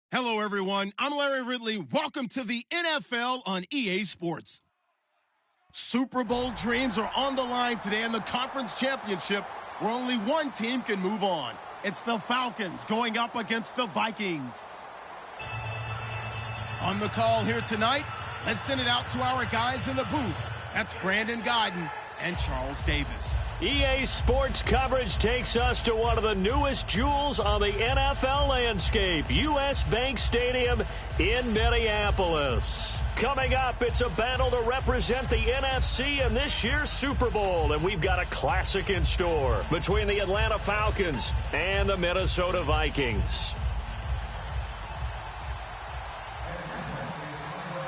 Hello, everyone. I'm Larry Ridley. Welcome to the NFL on EA Sports. Super Bowl dreams are on the line today in the conference championship where only one team can move on. It's the Falcons going up against the Vikings. On the call here tonight, let's send it out to our guys in the booth. That's Brandon Gaudin and Charles Davis. EA Sports coverage takes us to one of the newest jewels on the NFL landscape, US Bank Stadium in Minneapolis. Coming up, it's a battle to represent the NFC in this year's Super Bowl, and we've got a classic in store between the Atlanta Falcons and the Minnesota Vikings.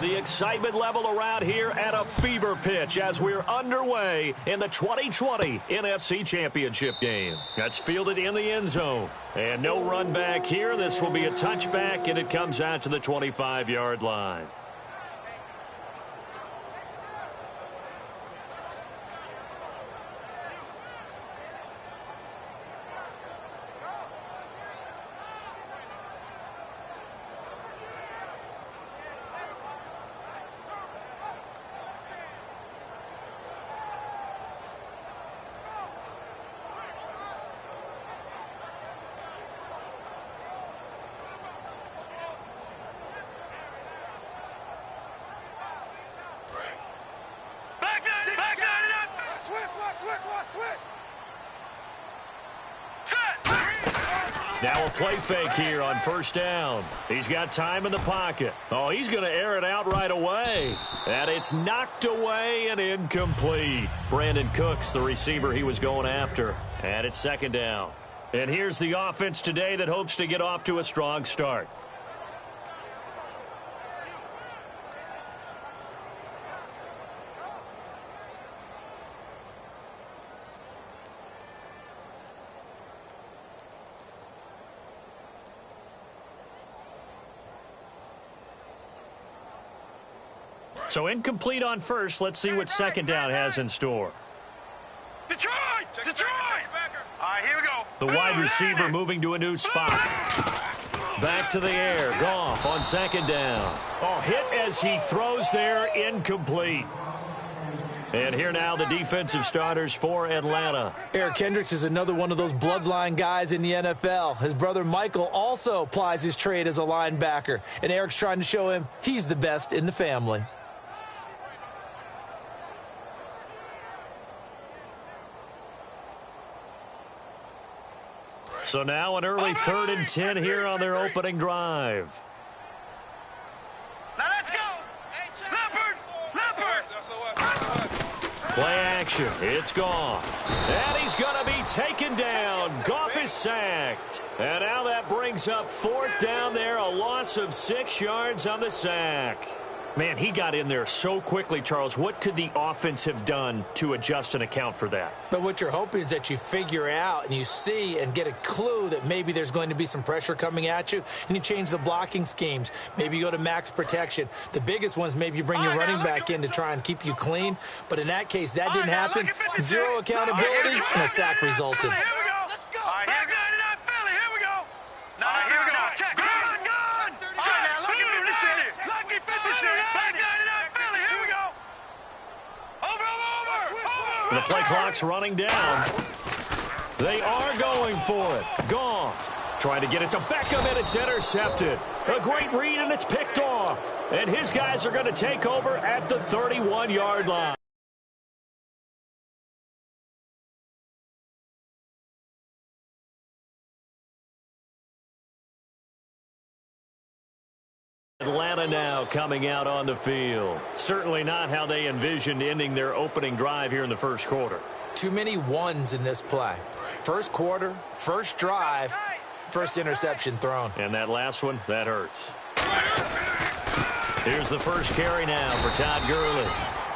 The excitement level around here at a fever pitch as we're underway in the 2020 NFC Championship game. That's fielded in the end zone. And no run back here. This will be a touchback, and it comes out to the 25-yard line. Now a play fake here on first down. He's got time in the pocket. Oh, he's going to air it out right away. And it's knocked away and incomplete. Brandon Cooks, the receiver he was going after. And it's second down. And here's the offense today that hopes to get off to a strong start. So incomplete on first. Let's see what second down has in store. Detroit! Detroit! All right, here we go. The wide receiver moving to a new spot. Back to the air. Goff on second down. Oh, hit as he throws there. Incomplete. And here now the defensive starters for Atlanta. Eric Kendricks is another one of those bloodline guys in the NFL. His brother Michael also plies his trade as a linebacker. And Eric's trying to show him he's the best in the family. So now an early 3rd and 10 here on their opening drive. Now let's go. Leopard! Play action. It's Goff. And he's going to be taken down. Goff is sacked. And now that brings up 4th down there. A loss of 6 yards on the sack. Man, he got in there so quickly, Charles. What could the offense have done to adjust and account for that? But what you're hoping is that you figure out and you see and get a clue that maybe there's going to be some pressure coming at you, and you change the blocking schemes. Maybe you go to max protection. The biggest ones, maybe you bring your running back in to try and keep you clean. But in that case, that didn't happen. Zero accountability, and a sack resulted. The play clock's running down. They are going for it. Goff trying to get it to Beckham, and it's intercepted. A great read, and it's picked off. And his guys are going to take over at the 31-yard line. Atlanta now coming out on the field. Certainly not how they envisioned ending their opening drive here in the first quarter. Too many ones in this play. First quarter, first drive, first interception thrown. And that last one, that hurts. Here's the first carry now for Todd Gurley.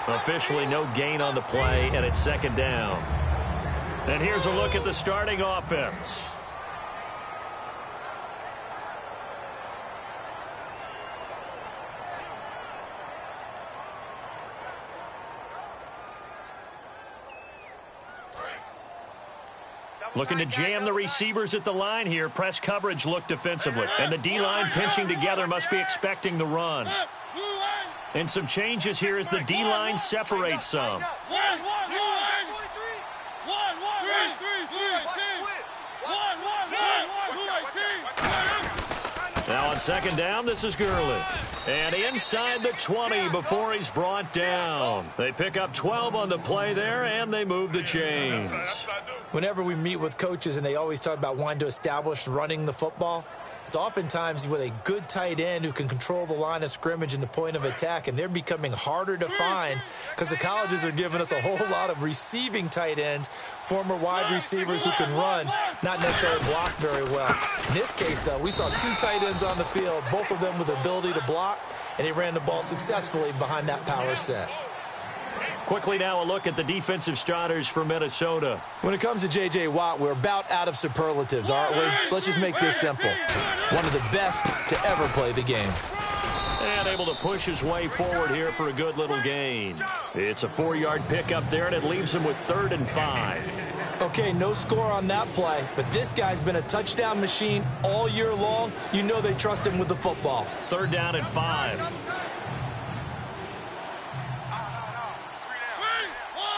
Officially no gain on the play, and it's second down. And here's a look at the starting offense. Looking to jam the receivers at the line here. Press coverage look defensively. And the D-line pinching together must be expecting the run. And some changes here as the D-line separates some. Now on second down, this is Gurley. And inside the 20 before he's brought down. They pick up 12 on the play there, and they move the chains. Whenever we meet with coaches and they always talk about wanting to establish running the football, it's oftentimes with a good tight end who can control the line of scrimmage and the point of attack, and they're becoming harder to find because the colleges are giving us a whole lot of receiving tight ends, former wide receivers who can run, not necessarily block very well. In this case, though, we saw two tight ends on the field, both of them with the ability to block, and they ran the ball successfully behind that power set. Quickly now a look at the defensive starters for Minnesota. When it comes to J.J. Watt, we're about out of superlatives, aren't we? So let's just make this simple. One of the best to ever play the game. And able to push his way forward here for a good little gain. It's a 4-yard pickup there, and it leaves him with 3rd and 5. Okay, no score on that play, but this guy's been a touchdown machine all year long. You know they trust him with the football. 3rd down and 5.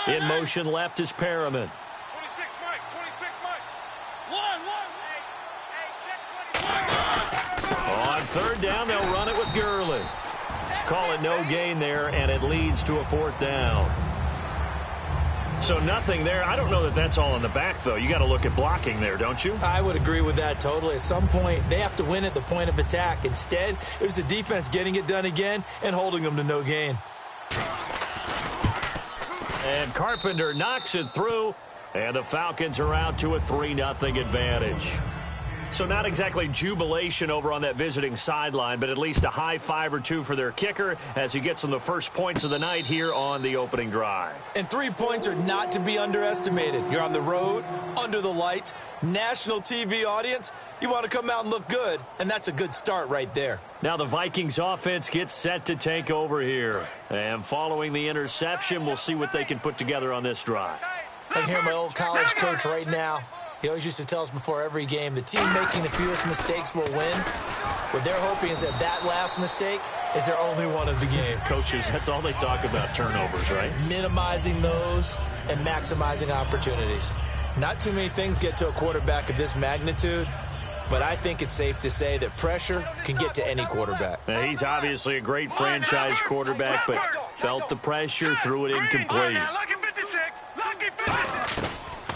In motion left is Perriman. 26, Mike. 26, Mike. On 3rd down, they'll run it with Gurley. Call it no gain there, and it leads to a 4th down. So nothing there. I don't know that that's all in the back, though. You got to look at blocking there, don't you? I would agree with that totally. At some point, they have to win at the point of attack. Instead, it was the defense getting it done again and holding them to no gain. And Carpenter knocks it through, and the Falcons are out to a 3-0 advantage. So not exactly jubilation over on that visiting sideline, but at least a high 5 or 2 for their kicker as he gets them the first points of the night here on the opening drive. And 3 points are not to be underestimated. You're on the road, under the lights, national TV audience. You want to come out and look good, and that's a good start right there. Now the Vikings offense gets set to take over here. And following the interception, we'll see what they can put together on this drive. I can hear my old college coach right now. He always used to tell us before every game, the team making the fewest mistakes will win. What they're hoping is that last mistake is their only one of the game. Coaches, that's all they talk about, turnovers, right? Minimizing those and maximizing opportunities. Not too many things get to a quarterback of this magnitude, but I think it's safe to say that pressure can get to any quarterback. Now, he's obviously a great franchise quarterback, but felt the pressure, threw it incomplete.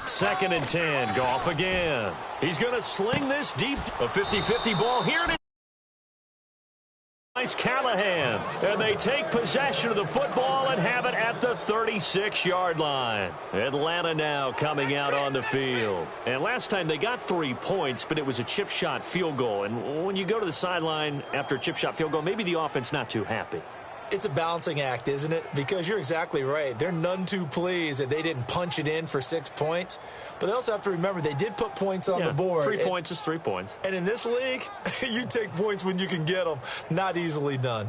2nd and 10, Goff again. He's going to sling this deep. A 50-50 ball here. Nice Callahan. And they take possession of the football and have it at the 36-yard line. Atlanta now coming out on the field. And last time they got 3 points, but it was a chip shot field goal. And when you go to the sideline after a chip shot field goal, maybe the offense not too happy. It's a balancing act, isn't it? Because you're exactly right. They're none too pleased that they didn't punch it in for 6 points. But they also have to remember they did put points on the board. 3 points is 3 points. And in this league, you take points when you can get them. Not easily done.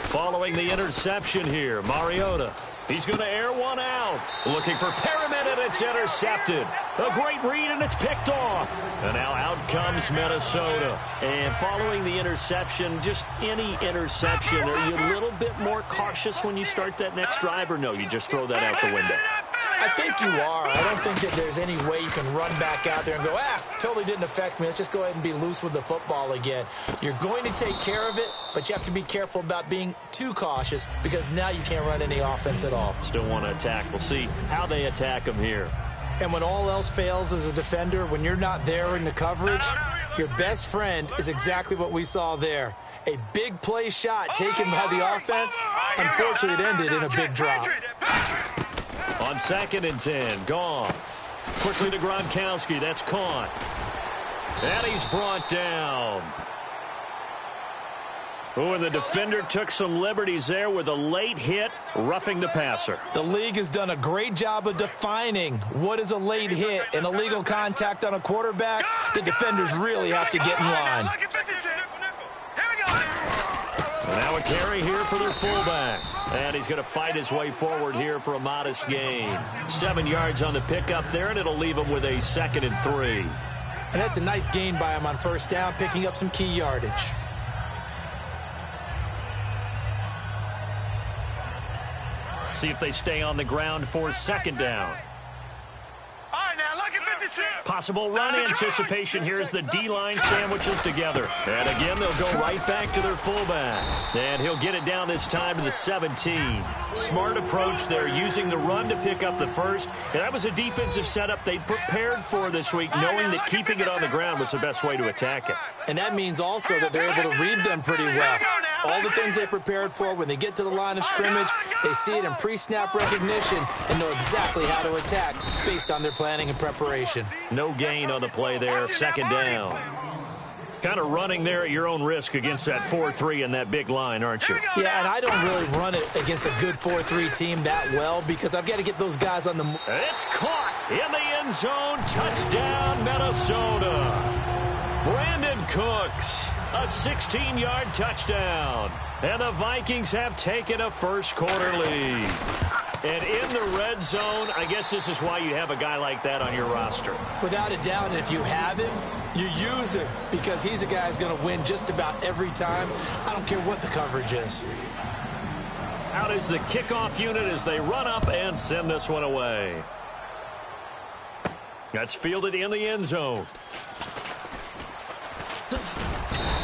Following the interception here, Mariota. He's going to air one out. Looking for Perriman, and it's intercepted. A great read, and it's picked off. And now out comes Minnesota. And following the interception, just any interception, are you a little bit more cautious when you start that next drive, or no, you just throw that out the window? I think you are. I don't think that there's any way you can run back out there and go, totally didn't affect me. Let's just go ahead and be loose with the football again. You're going to take care of it, but you have to be careful about being too cautious because now you can't run any offense at all. Still want to attack. We'll see how they attack them here. And when all else fails as a defender, when you're not there in the coverage, your best friend is exactly what we saw there. A big play shot taken by the offense. Unfortunately, it ended in a big drop. On 2nd and 10, Goff. Quickly to Gronkowski. That's caught. And he's brought down. Oh, and the defender took some liberties there with a late hit, roughing the passer. The league has done a great job of defining what is a late hit and illegal contact on a quarterback. The defenders really have to get in line. And now a carry here for their fullback. And he's going to fight his way forward here for a modest gain. 7 yards on the pickup there, and it'll leave him with a 2nd and 3. And that's a nice gain by him on first down, picking up some key yardage. See if they stay on the ground for 2nd down. Possible run anticipation here as the D-line sandwiches together. And again, they'll go right back to their fullback. And he'll get it down this time to the 17. Smart approach there, using the run to pick up the first. And that was a defensive setup they prepared for this week, knowing that keeping it on the ground was the best way to attack it. And that means also that they're able to read them pretty well. All the things they prepared for, when they get to the line of scrimmage, they see it in pre-snap recognition and know exactly how to attack based on their planning and preparation. No gain on the play there, 2nd down. Kind of running there at your own risk against that 4-3 and that big line, aren't you? Yeah, and I don't really run it against a good 4-3 team that well because I've got to get those guys on the move. It's caught in the end zone. Touchdown, Minnesota. Brandon Cooks, a 16-yard touchdown. And the Vikings have taken a first-quarter lead. And in the red zone, I guess this is why you have a guy like that on your roster. Without a doubt, and if you have him, you use him because he's a guy who's going to win just about every time. I don't care what the coverage is. Out is the kickoff unit as they run up and send this one away. That's fielded in the end zone.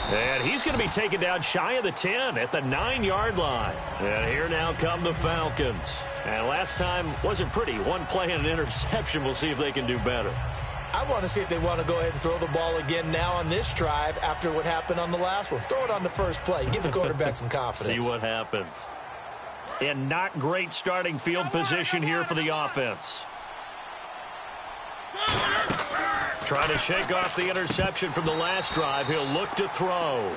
And he's going to be taken down shy of the 10 at the 9-yard line. And here now come the Falcons. And last time wasn't pretty. One play and an interception. We'll see if they can do better. I want to see if they want to go ahead and throw the ball again now on this drive after what happened on the last one. Throw it on the first play. Give the quarterback some confidence. See what happens. And not great starting field position here for the offense. Trying to shake off the interception from the last drive. He'll look to throw.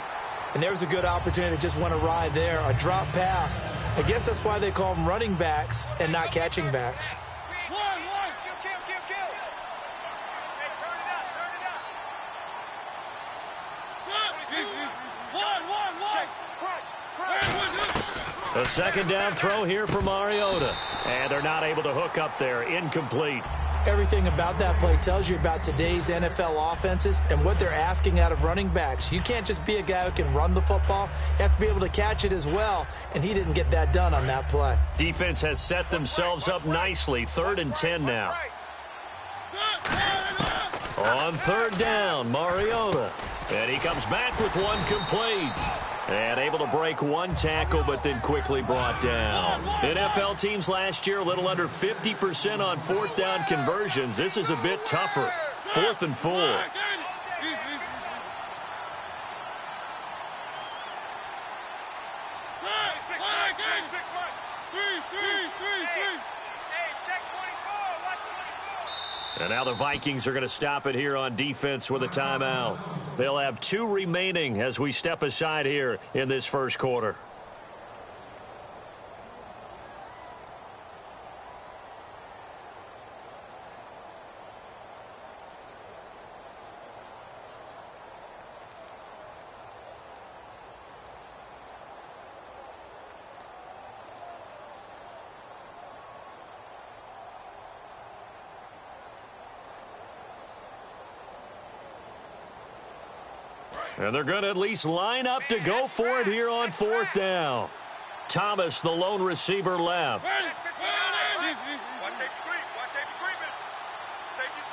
And there's a good opportunity to just want to ride there. A drop pass. I guess that's why they call them running backs and not catching backs. A 2nd down throw here for Mariota. And they're not able to hook up there. Incomplete. Everything about that play tells you about today's NFL offenses and what they're asking out of running backs. You can't just be a guy who can run the football. You have to be able to catch it as well, and he didn't get that done on that play. Defense has set themselves up nicely. 3rd and 10 now. On 3rd down, Mariota. And he comes back with one complete. And able to break one tackle, but then quickly brought down. NFL teams last year, a little under 50% on 4th down conversions. This is a bit tougher. 4th and 4. And now the Vikings are going to stop it here on defense with a timeout. They'll have 2 remaining as we step aside here in this first quarter. And they're going to at least line up to go for it here on 4th down. Thomas, the lone receiver, left. Watch safety creep. Watch safety creeping. Safety's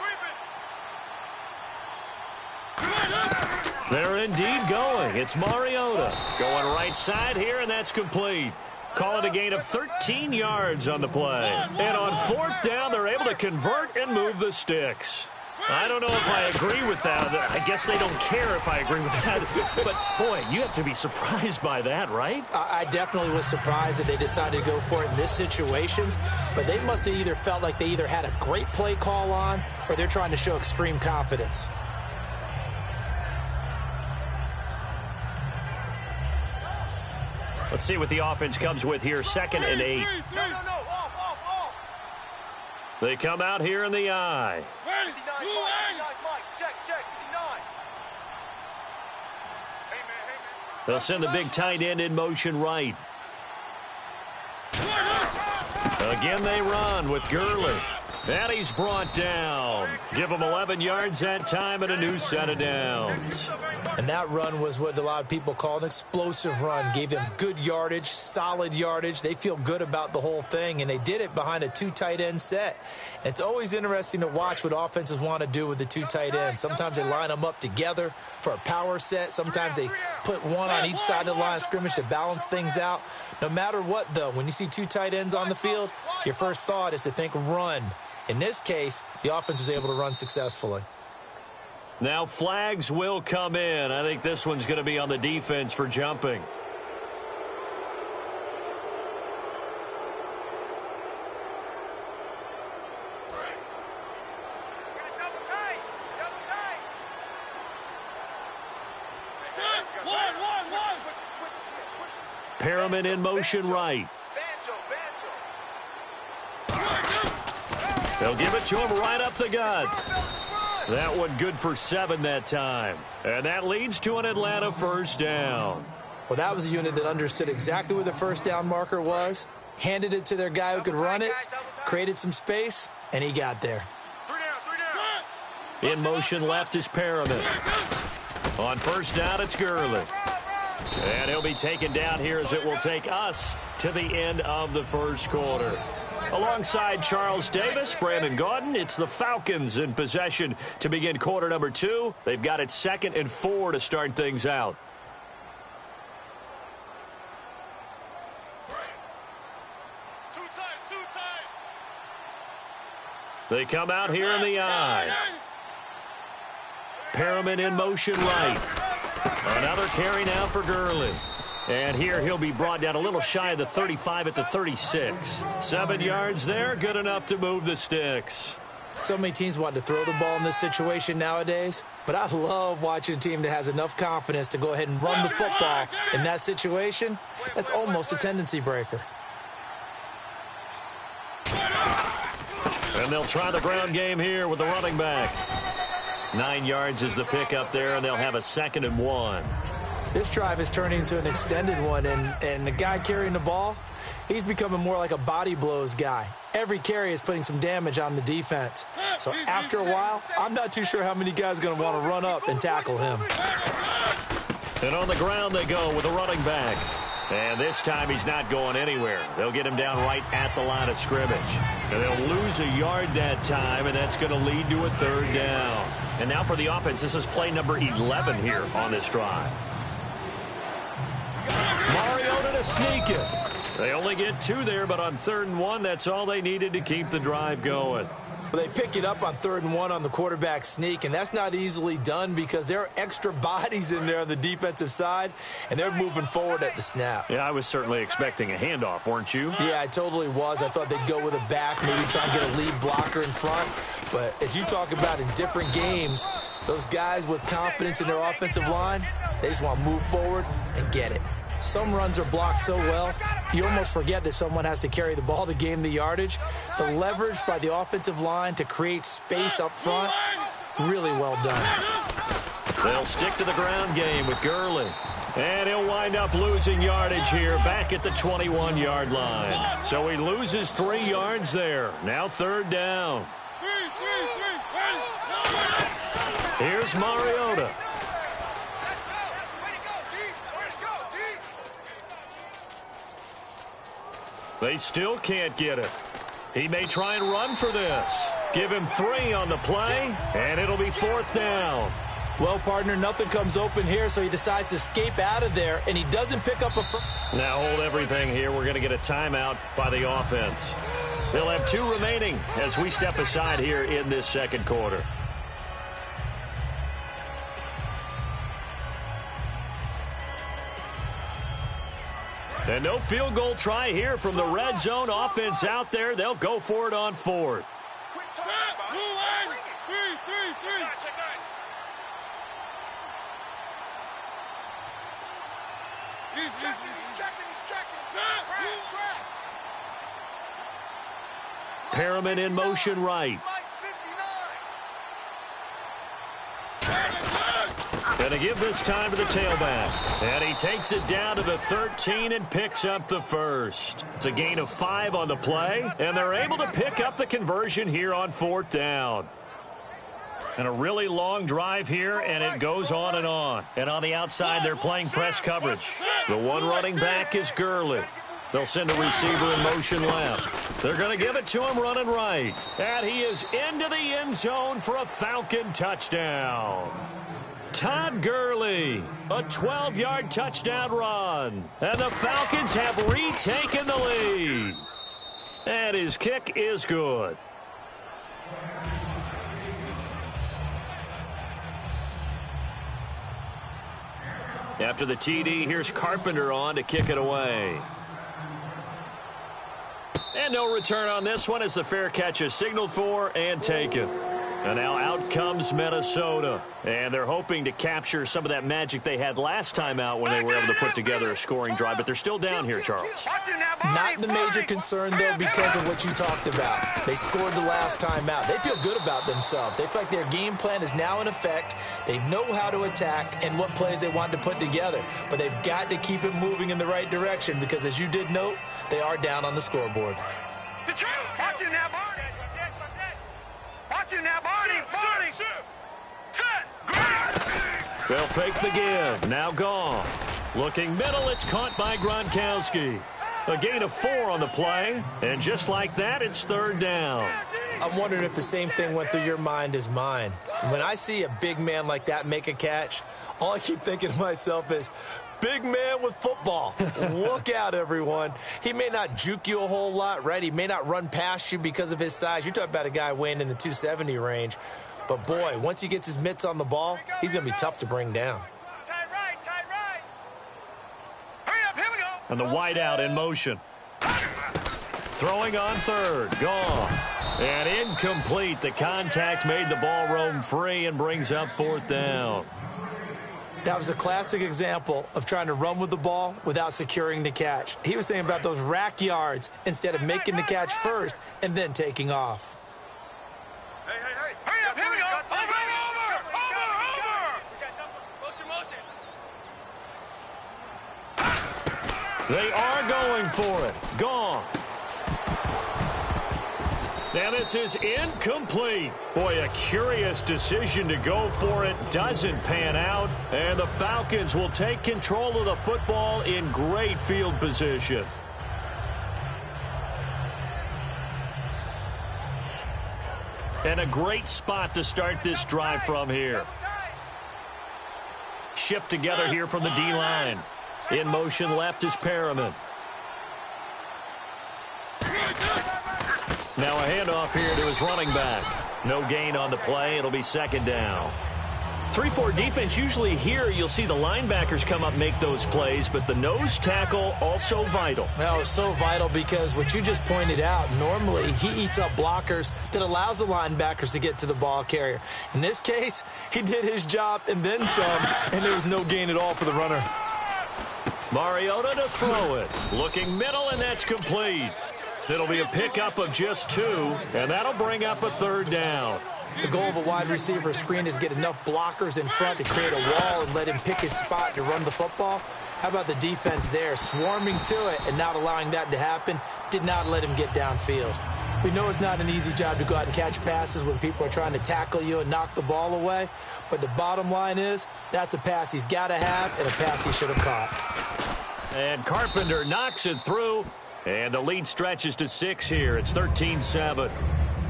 creeping. They're indeed going. It's Mariota going right side here, and that's complete. Call it a gain of 13 yards on the play. And on 4th down, they're able to convert and move the sticks. I don't know if I agree with that. I guess they don't care if I agree with that. But, boy, you have to be surprised by that, right? I definitely was surprised that they decided to go for it in this situation. But they must have either felt like they either had a great play call on or they're trying to show extreme confidence. Let's see what the offense comes with here. 2nd and 8. No, off. They come out here in the I. 59, Mike. Check, 59. Hey, man. They'll send the big tight end in motion right. Again, they run with Gurley. And he's brought down. Give him 11 yards that time and a new set of downs. And that run was what a lot of people call an explosive run. Gave them good yardage, solid yardage. They feel good about the whole thing, and they did it behind a 2 tight end set. It's always interesting to watch what offenses want to do with the 2 tight ends. Sometimes they line them up together for a power set. Sometimes they put one on each side of the line of scrimmage to balance things out. No matter what, though, when you see 2 tight ends on the field, your first thought is to think run. In this case, the offense was able to run successfully. Now flags will come in. I think this one's going to be on the defense for jumping. Perriman in motion right. They'll give it to him right up the gut. That one good for 7 that time. And that leads to an Atlanta first down. Well, that was a unit that understood exactly where the first down marker was, handed it to their guy who could run it, created some space, and he got there. 3 down. In motion left is Perriman. On first down, it's Gurley. And he'll be taken down here as it will take us to the end of the first quarter. Alongside Charles Davis, Brandon Gaudin, it's the Falcons in possession to begin quarter number 2. They've got it 2nd and 4 to start things out. Two times. They come out here in the I. Perriman in motion right. Another carry now for Gurley. And here he'll be brought down a little shy of the 35 at the 36. 7 yards there, good enough to move the sticks. So many teams want to throw the ball in this situation nowadays, but I love watching a team that has enough confidence to go ahead and run the football in that situation. That's almost a tendency breaker. And they'll try the ground game here with the running back. 9 yards is the pickup there, and they'll have a 2nd and 1. This drive is turning into an extended one, and the guy carrying the ball, he's becoming more like a body blows guy. Every carry is putting some damage on the defense. So after a while, I'm not too sure how many guys are going to want to run up and tackle him. And on the ground they go with a running back. And this time he's not going anywhere. They'll get him down right at the line of scrimmage. And they'll lose a yard that time, and that's going to lead to a 3rd down. And now for the offense, this is play number 11 here on this drive. Mariota to sneak it. They only get 2 there, but on 3rd and 1, that's all they needed to keep the drive going. Well, they pick it up on 3rd and 1 on the quarterback sneak, and that's not easily done because there are extra bodies in there on the defensive side, and they're moving forward at the snap. Yeah, I was certainly expecting a handoff, weren't you? Yeah, I totally was. I thought they'd go with a back, maybe try and get a lead blocker in front. But as you talk about in different games, those guys with confidence in their offensive line, they just want to move forward and get it. Some runs are blocked so well, you almost forget that someone has to carry the ball to gain the yardage. The leverage by the offensive line to create space up front, really well done. They'll stick to the ground game with Gurley. And he'll wind up losing yardage here back at the 21-yard line. So he loses 3 yards there. Now 3rd down. Here's Mariota. They still can't get it. He may try and run for this. Give him 3 on the play, and it'll be 4th down. Well, partner, nothing comes open here, so he decides to escape out of there, and he doesn't pick up a... Now hold everything here. We're going to get a timeout by the offense. They'll have 2 remaining as we step aside here in this 2nd quarter. And no field goal try here from the red zone offense out there. They'll go for it on 4th. He's checking. Perriman in motion right. Going to give this time to the tailback. And he takes it down to the 13 and picks up the first. It's a gain of 5 on the play, and they're able to pick up the conversion here on 4th down. And a really long drive here, and it goes on and on. And on the outside, they're playing press coverage. The one running back is Gurley. They'll send a receiver in motion left. They're going to give it to him running right. And he is into the end zone for a Falcon touchdown. Todd Gurley, a 12-yard touchdown run. And the Falcons have retaken the lead. And his kick is good. After the TD, here's Carpenter on to kick it away. And no return on this one as the fair catch is signaled for and taken. And now out comes Minnesota. And they're hoping to capture some of that magic they had last time out when they were able to put together a scoring drive. But they're still down here, Charles. Not the major concern, though, because of what you talked about. They scored the last time out. They feel good about themselves. They feel like their game plan is now in effect. They know how to attack and what plays they want to put together. But they've got to keep it moving in the right direction because, as you did note, they are down on the scoreboard. Watch it now, Barney. Watch it now, Barney. Set. They'll fake the give. Now Goff. Looking middle. It's caught by Gronkowski. A gain of 4 on the play. And just like that, it's 3rd down. I'm wondering if the same thing went through your mind as mine. When I see a big man like that make a catch, all I keep thinking to myself is, big man with football. Look out, everyone. He may not juke you a whole lot, right? He may not run past you because of his size. You're talking about a guy weighing in the 270 range. But, boy, once he gets his mitts on the ball, he's going to be tough to bring down. Tight right. Hurry up, here we go. And the wideout in motion. Throwing on 3rd. Goff. And incomplete. The contact made the ball roam free and brings up 4th down. That was a classic example of trying to run with the ball without securing the catch. He was thinking about those rack yards instead of making the catch first and then taking off. Hey. Hurry up, here we go. Over. They are going for it. Goff. Now this is incomplete. Boy, a curious decision to go for it. Doesn't pan out. And the Falcons will take control of the football in great field position. And a great spot to start this drive from here. Shift together here from the D-line. In motion left is Perriman. Now a handoff here to his running back. No gain on the play. It'll be 2nd down. 3-4 defense, usually here you'll see the linebackers come up, make those plays, but the nose tackle also vital. Well, it's so vital because what you just pointed out, normally he eats up blockers that allows the linebackers to get to the ball carrier. In this case, he did his job and then some, and there was no gain at all for the runner. Mariota to throw it. Looking middle, and that's complete. It'll be a pickup of just 2, and that'll bring up a 3rd down. The goal of a wide receiver screen is get enough blockers in front to create a wall and let him pick his spot to run the football. How about the defense there, swarming to it and not allowing that to happen, did not let him get downfield. We know it's not an easy job to go out and catch passes when people are trying to tackle you and knock the ball away, but the bottom line is that's a pass he's got to have and a pass he should have caught. And Carpenter knocks it through. And the lead stretches to 6 here. It's 13-7.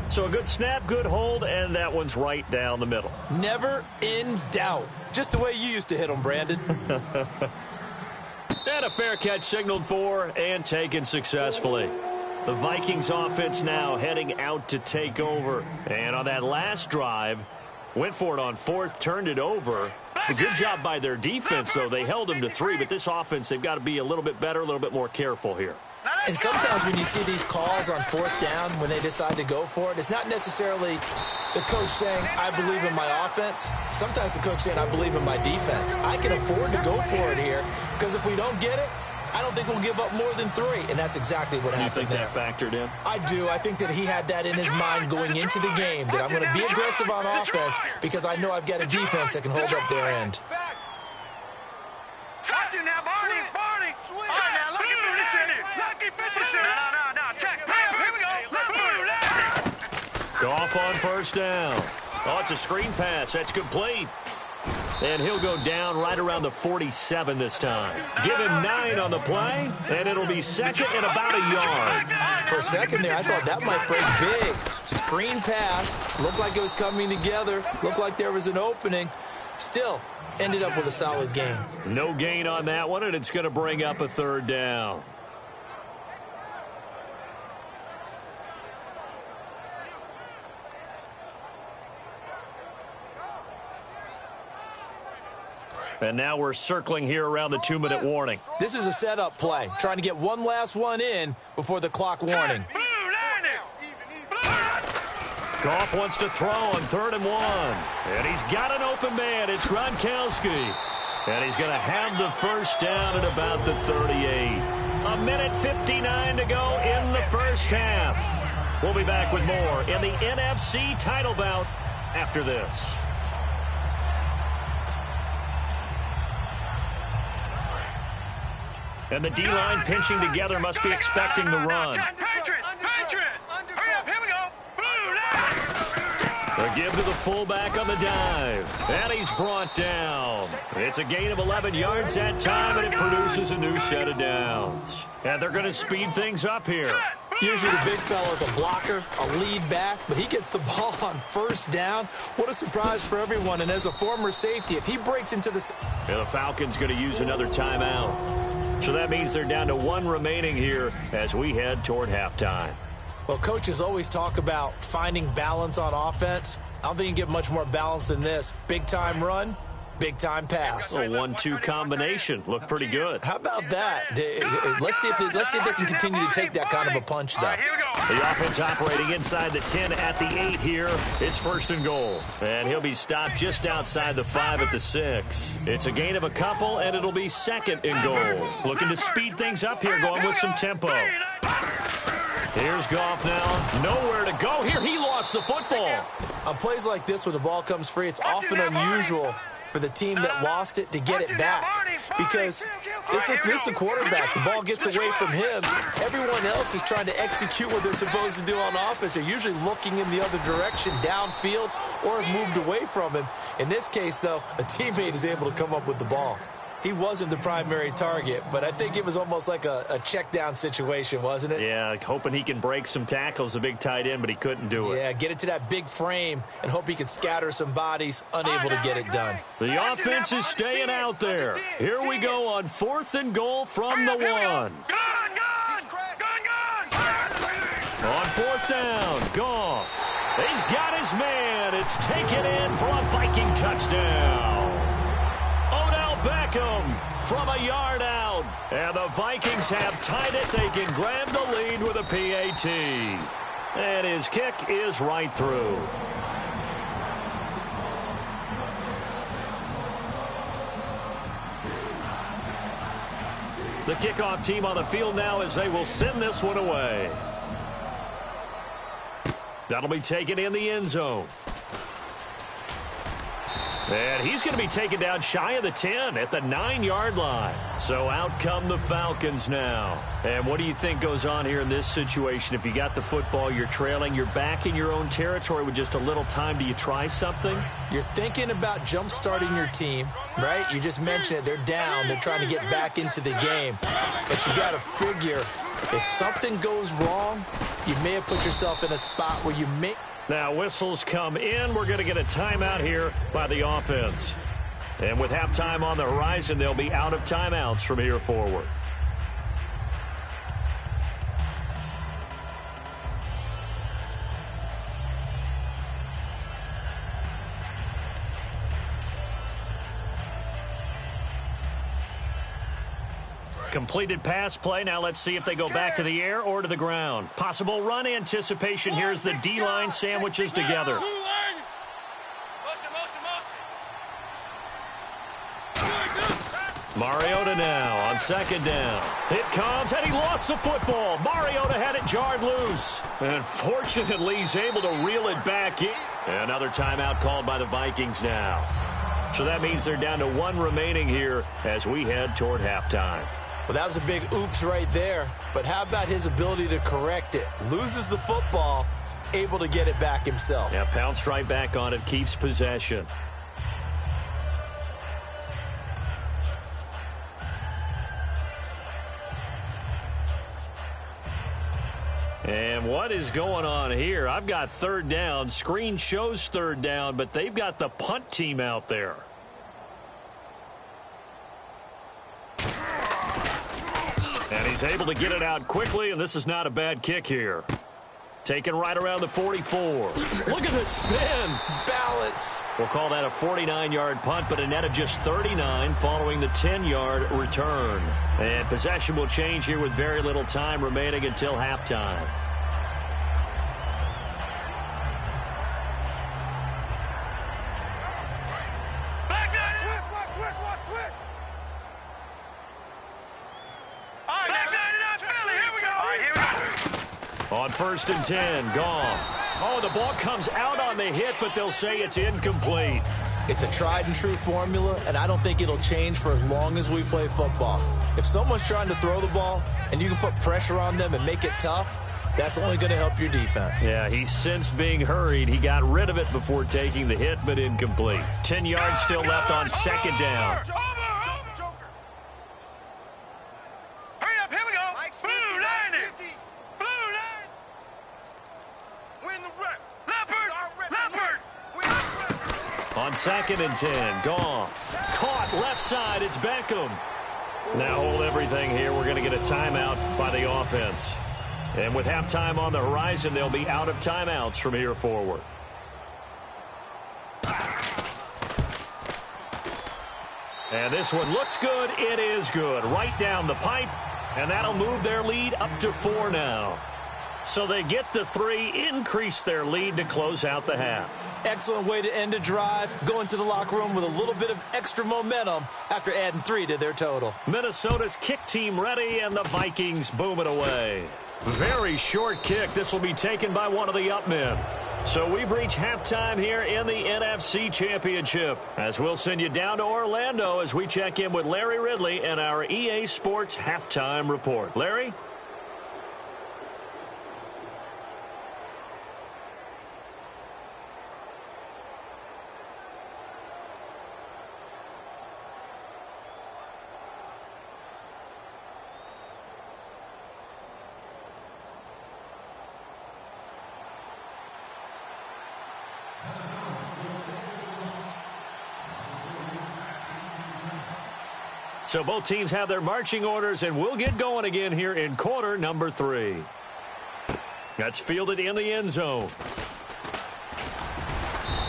So a good snap, good hold, and that one's right down the middle. Never in doubt. Just the way you used to hit them, Brandon. And a fair catch signaled for and taken successfully. The Vikings offense now heading out to take over. And on that last drive, went for it on 4th, turned it over. A good job by their defense, though. They held them to 3, but this offense, they've got to be a little bit better, a little bit more careful here. And sometimes when you see these calls on 4th down, when they decide to go for it, it's not necessarily the coach saying, I believe in my offense. Sometimes the coach saying, I believe in my defense. I can afford to go for it here because if we don't get it, I don't think we'll give up more than 3, and that's exactly what happened there. You think that factored in? I do. I think that he had that in his mind going into the game, that I'm going to be aggressive on offense because I know I've got a defense that can hold up their end. Watch it now, Barney. Barney. All right, now, look at this in here. Lucky 50 cent. No. Check. Here we go. Goff on first down. Oh, it's a screen pass. That's complete. And he'll go down right around the 47 this time. Give him 9 on the play, and it'll be second and about a yard. For a second there, I thought that might break big. Screen pass. Looked like it was coming together. Looked like there was an opening. Still, ended up with a solid gain. No gain on that one, and it's going to bring up a third down. And now we're circling here around the 2-minute warning. This is a setup play, trying to get one last one in before the clock warning. Goff wants to throw on 3rd and 1. And he's got an open man. It's Gronkowski. And he's going to have the first down at about the 38. 1:59 to go in the first half. We'll be back with more in the NFC title bout after this. And the D-line pinching together must be expecting the run. Patriot. Hurry up. Here we go. A give to the fullback on the dive. And he's brought down. It's a gain of 11 yards that time, and it produces a new set of downs. And they're going to speed things up here. Usually the big fella's a blocker, a lead back, but he gets the ball on first down. What a surprise for everyone. And as a former safety, if he breaks into the... And the Falcons going to use another timeout. So that means they're down to 1 remaining here as we head toward halftime. Well, coaches always talk about finding balance on offense. I don't think you can get much more balance than this. Big-time run, big-time pass. A 1-2 combination. Looked pretty good. How about that? Let's see if they can continue to take that kind of a punch, though. The offense operating inside the 10 at the 8 here. It's 1st and goal. And he'll be stopped just outside the 5 at the 6. It's a gain of a couple, and it'll be 2nd and goal. Looking to speed things up here, going with some tempo. Here's Goff now. Nowhere to go here. He lost the football. On plays like this where the ball comes free, it's often unusual for the team that lost it to get it back. Because this is the quarterback. The ball gets away from him. Everyone else is trying to execute what they're supposed to do on offense. They're usually looking in the other direction, downfield, or have moved away from him. In this case, though, a teammate is able to come up with the ball. He wasn't the primary target, but I think it was almost like a check-down situation, wasn't it? Yeah, hoping he can break some tackles, a big tight end, but he couldn't do it. Yeah, get it to that big frame and hope he can scatter some bodies, unable to get it done. The offense is staying out there. Here we go on 4th and goal from the 1. Gone! On 4th down, Goff. He's got his man. It's taken in for a Viking touchdown. Odell Beckham from a yard out. And the Vikings have tied it. They can grab the lead with a PAT. And his kick is right through. The kickoff team on the field now as they will send this one away. That'll be taken in the end zone. And he's going to be taken down shy of the 10 at the 9-yard line. So out come the Falcons now. And what do you think goes on here in this situation? If you got the football, you're trailing, you're back in your own territory with just a little time. Do you try something? You're thinking about jump-starting your team, right? You just mentioned it. They're down. They're trying to get back into the game. But you got to figure if something goes wrong, you may have put yourself in a spot where you may... Now whistles come in. We're going to get a timeout here by the offense. And with halftime on the horizon, they'll be out of timeouts from here forward. Completed pass play. Now let's see if they go back to the air or to the ground. Possible run anticipation. Here's the D-line sandwiches together. Mariota now on second down. It comes, and he lost the football. Mariota had it jarred loose. And fortunately, he's able to reel it back in. Another timeout called by the Vikings now. So that means they're down to one remaining here as we head toward halftime. Well, that was a big oops right there. But how about his ability to correct it? Loses the football, able to get it back himself. Yeah, pounced right back on it, keeps possession. And what is going on here? I've got third down. Screen shows third down, but they've got the punt team out there. And he's able to get it out quickly, and this is not a bad kick here. Taken right around the 44. Look at the spin. Balance. We'll call that a 49-yard punt, but a net of just 39 following the 10-yard return. And possession will change here with very little time remaining until halftime. On 1st and 10, Goff. Oh, the ball comes out on the hit, but they'll say it's incomplete. It's a tried and true formula, and I don't think it'll change for as long as we play football. If someone's trying to throw the ball and you can put pressure on them and make it tough, that's only going to help your defense. Yeah, he's since being hurried. He got rid of it before taking the hit, but incomplete. 10 yards still left on second down. Hurry up, here we go. Blue line it. Blue line. Win the rep. Leopard. On 2nd and 10, Goff. Caught left side, it's Beckham. Now hold everything here. We're going to get a timeout by the offense. And with halftime on the horizon, they'll be out of timeouts from here forward. And this one looks good. It is good. Right down the pipe. And that'll move their lead up to 4 now. So they get the 3, increase their lead to close out the half. Excellent way to end a drive. Go into the locker room with a little bit of extra momentum after adding 3 to their total. Minnesota's kick team ready, and the Vikings boom it away. Very short kick. This will be taken by one of the up men. So we've reached halftime here in the NFC Championship, as we'll send you down to Orlando as we check in with Larry Ridley and our EA Sports Halftime Report. Larry? So both teams have their marching orders, and we'll get going again here in quarter number 3. That's fielded in the end zone.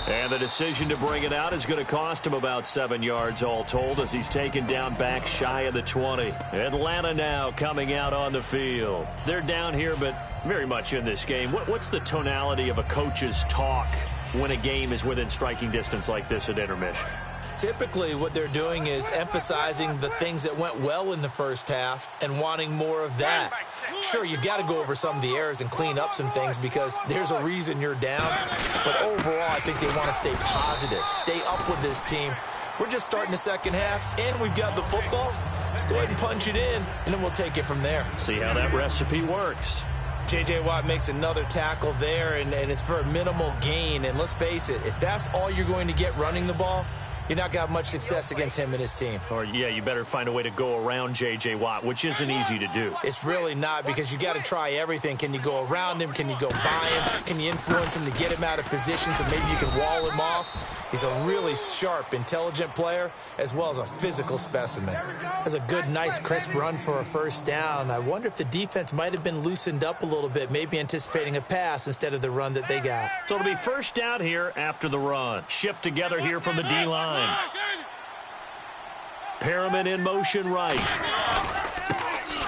And the decision to bring it out is going to cost him about 7 yards all told, as he's taken down back shy of the 20. Atlanta now coming out on the field. They're down here, but very much in this game. What's the tonality of a coach's talk when a game is within striking distance like this at intermission? Typically, what they're doing is emphasizing the things that went well in the first half and wanting more of that. Sure, you've got to go over some of the errors and clean up some things because there's a reason you're down. But overall, I think they want to stay positive, stay up with this team. We're just starting the second half, and we've got the football. Let's go ahead and punch it in, and then we'll take it from there. See how that recipe works. J.J. Watt makes another tackle there, and it's for a minimal gain. And let's face it, if that's all you're going to get running the ball, you're not going to have much success against him and his team. Or, yeah, you better find a way to go around J.J. Watt, which isn't easy to do. It's really not, because you got to try everything. Can you go around him? Can you go by him? Can you influence him to get him out of position so maybe you can wall him off? He's a really sharp, intelligent player, as well as a physical specimen. Has a good, nice, crisp run for a first down. I wonder if the defense might have been loosened up a little bit, maybe anticipating a pass instead of the run that they got. So it'll be first down here after the run. Shift together here from the D-line. Perriman in motion right.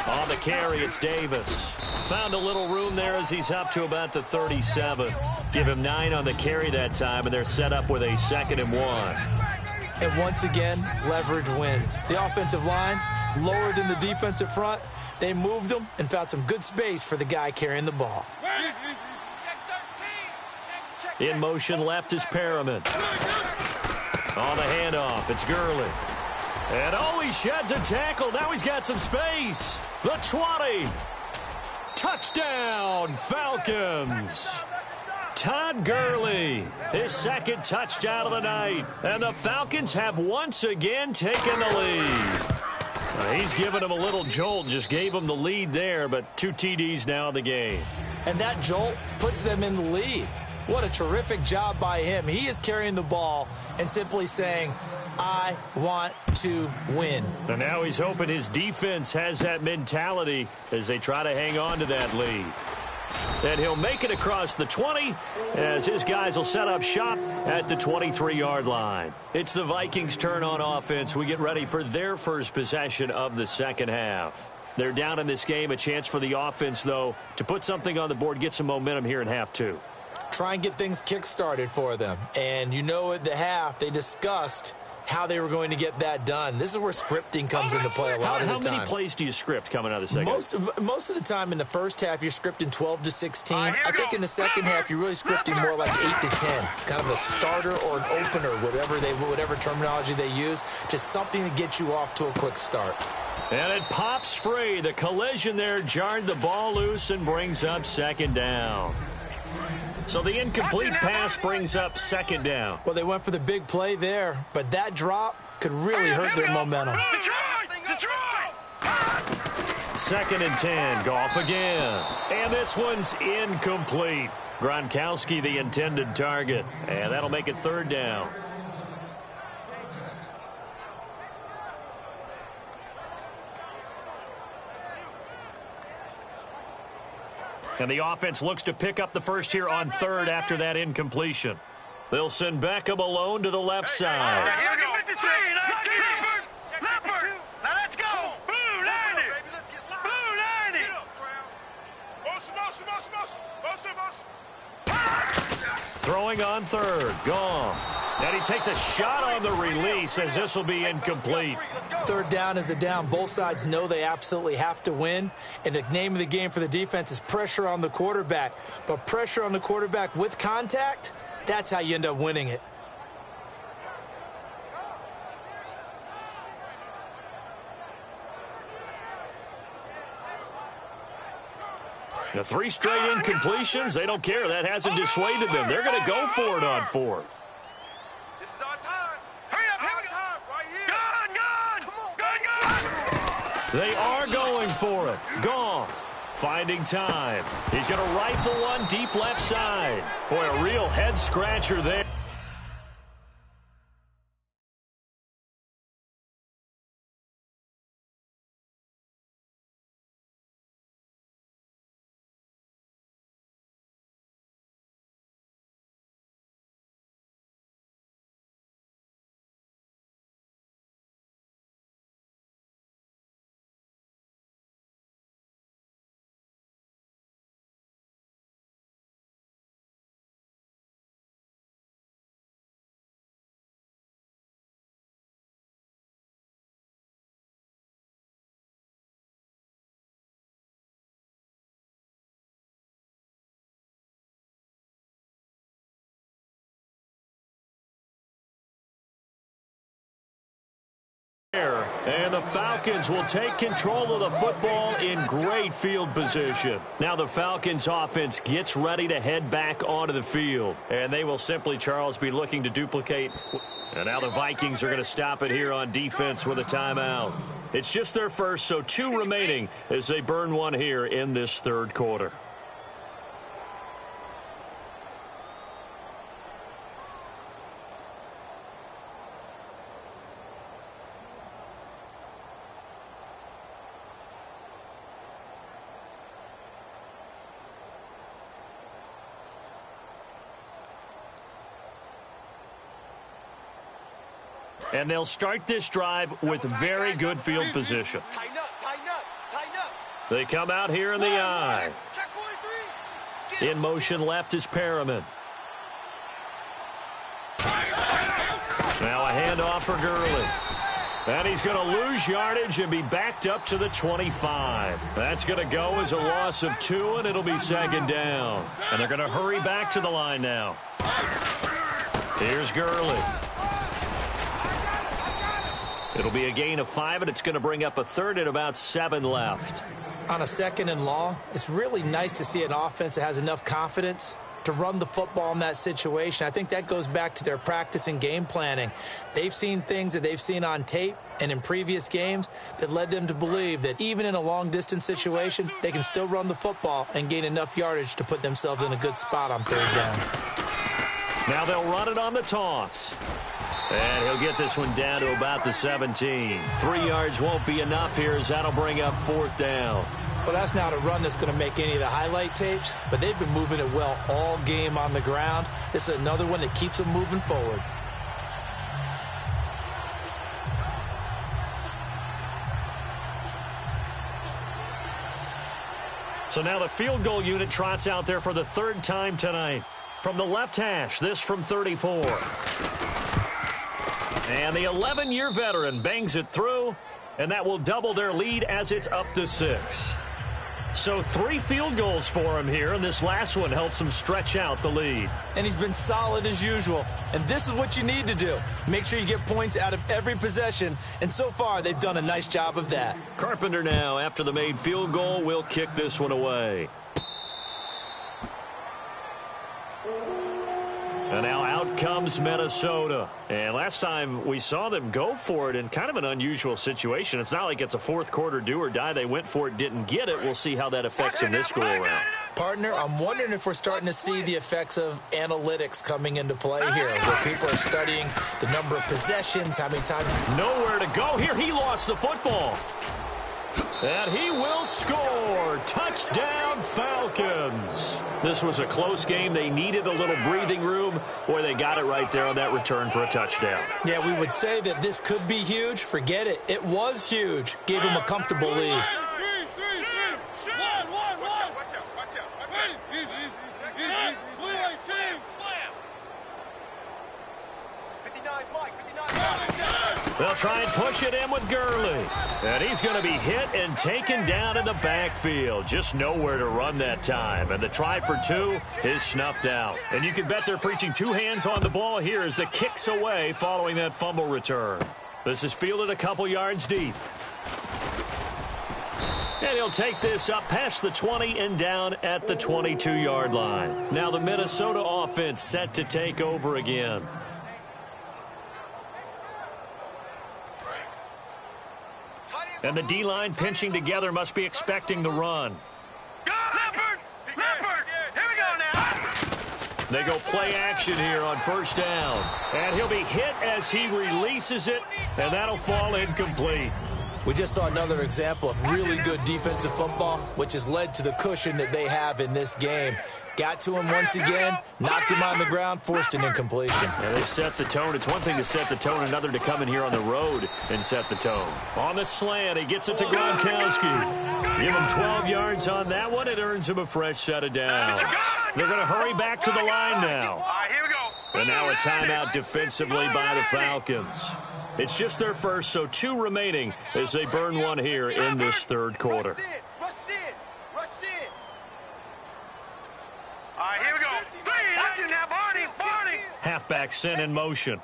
On the carry, it's Davis. Found a little room there as he's up to about the 37. Give him 9 on the carry that time, and they're set up with a 2nd and 1. And once again, leverage wins. The offensive line, lower than the defensive front. They moved them and found some good space for the guy carrying the ball. In motion left is Perriman. On the handoff, it's Gurley. And he sheds a tackle. Now he's got some space. The 20. Touchdown, Falcons. Todd Gurley, his second touchdown of the night. And the Falcons have once again taken the lead. He's given him a little jolt, just gave him the lead there, but 2 TDs now in the game. And that jolt puts them in the lead. What a terrific job by him. He is carrying the ball and simply saying, I want to win. And now he's hoping his defense has that mentality as they try to hang on to that lead. And he'll make it across the 20 as his guys will set up shop at the 23-yard line. It's the Vikings' turn on offense. We get ready for their first possession of the second half. They're down in this game. A chance for the offense, though, to put something on the board, get some momentum here in half 2. Try and get things kick-started for them. And you know at the half, they discussed how they were going to get that done. This is where scripting comes into play a lot of the time. How many plays do you script coming out of the second? Most of the time in the first half, you're scripting 12 to 16. I think in the second half, you're really scripting more like 8 to 10. Kind of a starter or an opener, whatever terminology they use. Just something to get you off to a quick start. And it pops free. The collision there jarred the ball loose and brings up second down. So the incomplete pass brings up second down. Well, they went for the big play there, but that drop could really hurt their momentum. Second and 10, Goff again. And this one's incomplete. Gronkowski the intended target. And that'll make it third down. And the offense looks to pick up the first here on third after that incompletion. They'll send Beckham alone to the left side. Now let's go. Blue 90. Blue 90. Throwing on third. Goff. And he takes a shot on the release as this will be incomplete. Third down is a down. Both sides know they absolutely have to win. And the name of the game for the defense is pressure on the quarterback. But pressure on the quarterback with contact, that's how you end up winning it. The 3 straight incompletions, they don't care. That hasn't dissuaded them. They're going to go for it on fourth. This is our time. Hurry up, here we go. Gun. They are going for it. Goff finding time. He's going to rifle one deep left side. Boy, a real head scratcher there. And the Falcons will take control of the football in great field position. Now the Falcons offense gets ready to head back onto the field. And they will simply, Charles, be looking to duplicate. And now the Vikings are going to stop it here on defense with a timeout. It's just their first, so 2 remaining as they burn one here in this third quarter. And they'll start this drive with very good field position. Tighten up, tighten up, tighten up. They come out here in the eye. Check 43. In motion left is Perriman. Now a handoff for Gurley. And he's going to lose yardage and be backed up to the 25. That's going to go as a loss of 2, and it'll be second down. And they're going to hurry back to the line now. Here's Gurley. It'll be a gain of 5, and it's going to bring up a third and about 7 left. On a second and long, it's really nice to see an offense that has enough confidence to run the football in that situation. I think that goes back to their practice and game planning. They've seen things that they've seen on tape and in previous games that led them to believe that even in a long-distance situation, they can still run the football and gain enough yardage to put themselves in a good spot on third down. Now they'll run it on the toss. And he'll get this one down to about the 17. 3 yards won't be enough here as that'll bring up fourth down. Well, that's not a run that's going to make any of the highlight tapes, but they've been moving it well all game on the ground. This is another one that keeps them moving forward. So now the field goal unit trots out there for the 3rd time tonight. From the left hash, this from 34. And the 11-year veteran bangs it through, and that will double their lead as it's up to 6. So 3 field goals for him here, and this last one helps him stretch out the lead. And he's been solid as usual. And this is what you need to do. Make sure you get points out of every possession. And so far, they've done a nice job of that. Carpenter now, after the made field goal, will kick this one away. And now out comes Minnesota. And last time we saw them go for it in kind of an unusual situation. It's not like it's a fourth quarter do or die. They went for it, didn't get it. We'll see how that affects them this go-around. Partner, I'm wondering if we're starting to see the effects of analytics coming into play here, where people are studying the number of possessions, how many times. Nowhere to go here. He lost the football. And he will score. Touchdown, Falcons. This was a close game. They needed a little breathing room. Boy, they got it right there on that return for a touchdown. Yeah, we would say that this could be huge. Forget it. It was huge. Gave him a comfortable lead. They'll try and push it in with Gurley. And he's going to be hit and taken down in the backfield. Just nowhere to run that time. And the try for 2 is snuffed out. And you can bet they're preaching 2 hands on the ball here as the kick's away following that fumble return. This is fielded a couple yards deep. And he'll take this up past the 20 and down at the 22-yard line. Now the Minnesota offense set to take over again. And the D-line pinching together must be expecting the run. Go, Leopard! Leopard! Here we go now! They go play action here on first down. And he'll be hit as he releases it, and that'll fall incomplete. We just saw another example of really good defensive football, which has led to the cushion that they have in this game. Got to him once again, knocked him on the ground, forced an incompletion. And they set the tone. It's one thing to set the tone, another to come in here on the road and set the tone. On the slant, he gets it to Gronkowski. Give him 12 yards on that one. It earns him a fresh set of downs. They're going to hurry back to the line now. Here we go. And now a timeout defensively by the Falcons. It's just their first, so 2 remaining as they burn one here in this third quarter. Halfback sent in motion.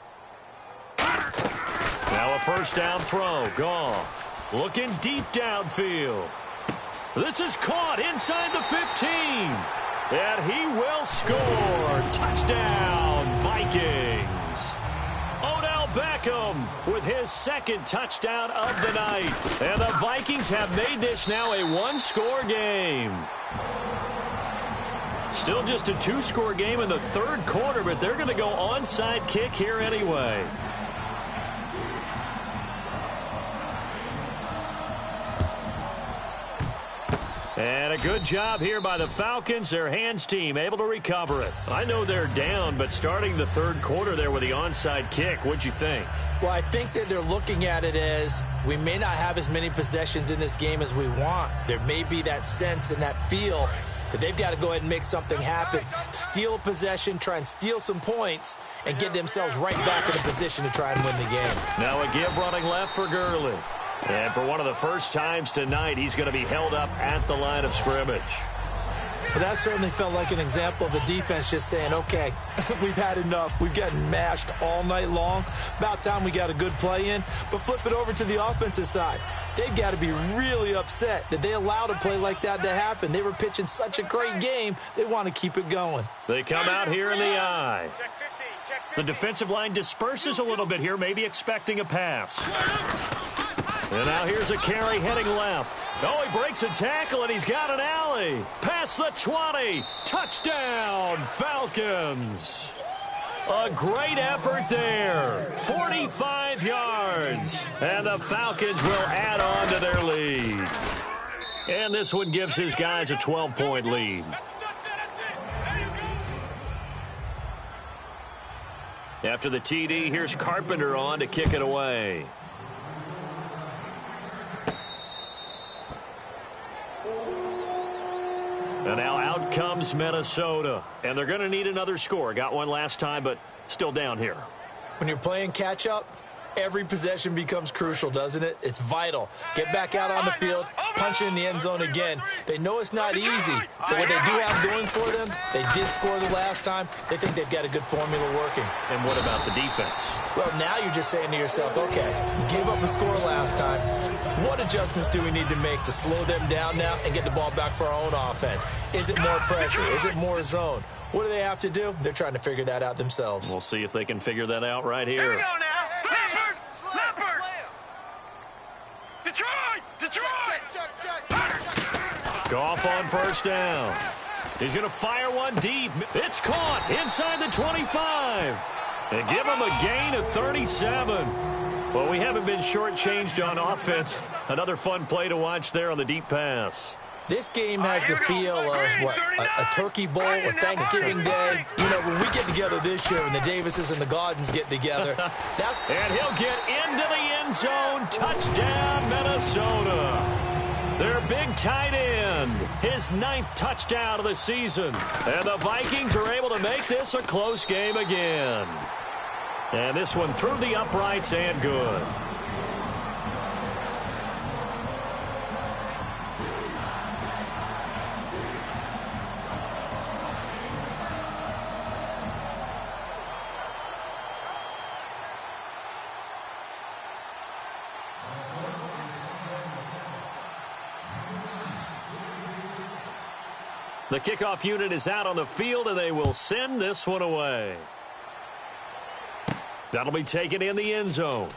Now a first down throw. Goff looking deep downfield. This is caught inside the 15. And he will score. Touchdown, Vikings. Odell Beckham with his 2nd touchdown of the night. And the Vikings have made this now a 1-score game. Still just a 2-score game in the third quarter, but they're going to go onside kick here anyway. And a good job here by the Falcons. Their hands team able to recover it. I know they're down, but starting the third quarter there with the onside kick, what'd you think? Well, I think that they're looking at it as we may not have as many possessions in this game as we want. There may be that sense and that feel that they've got to go ahead and make something happen, steal a possession, try and steal some points, and get themselves right back in a position to try and win the game. Now a give running left for Gurley. And for one of the first times tonight, he's going to be held up at the line of scrimmage. But that certainly felt like an example of the defense just saying, okay, we've had enough. We've gotten mashed all night long. About time we got a good play in. But flip it over to the offensive side. They've got to be really upset that they allowed a play like that to happen. They were pitching such a great game, they want to keep it going. They come out here in the eye. The defensive line disperses a little bit here, maybe expecting a pass. And now here's a carry heading left. Oh, he breaks a tackle, and he's got an alley. Past the 20. Touchdown, Falcons. A great effort there. 45 yards. And the Falcons will add on to their lead. And this one gives his guys a 12-point lead. After the TD, here's Carpenter on to kick it away. And now out comes Minnesota. And they're going to need another score. Got one last time, but still down here. When you're playing catch-up, every possession becomes crucial, doesn't it? It's vital. Get back out on the field, punch it in the end zone again. They know it's not easy, but what they do have going for them, they did score the last time. They think they've got a good formula working. And what about the defense? Well, now you're just saying to yourself, okay, give up a score last time. What adjustments do we need to make to slow them down now and get the ball back for our own offense? Is it more pressure? Is it more zone? What do they have to do? They're trying to figure that out themselves. We'll see if they can figure that out right here. Here we go now. Leopard! Detroit! Goff on first down. He's going to fire one deep. It's caught inside the 25. And give him a gain of 37. Well, we haven't been shortchanged on offense. Another fun play to watch there on the deep pass. This game has the feel of, what, a turkey bowl, a Thanksgiving Day. You know, when we get together this year and the Davises and the Gaudens get together, that's... And he'll get into the end zone. Touchdown, Minnesota. Their big tight end, his 9th touchdown of the season. And the Vikings are able to make this a close game again. And this one through the uprights and good. The kickoff unit is out on the field, and they will send this one away. That'll be taken in the end zone.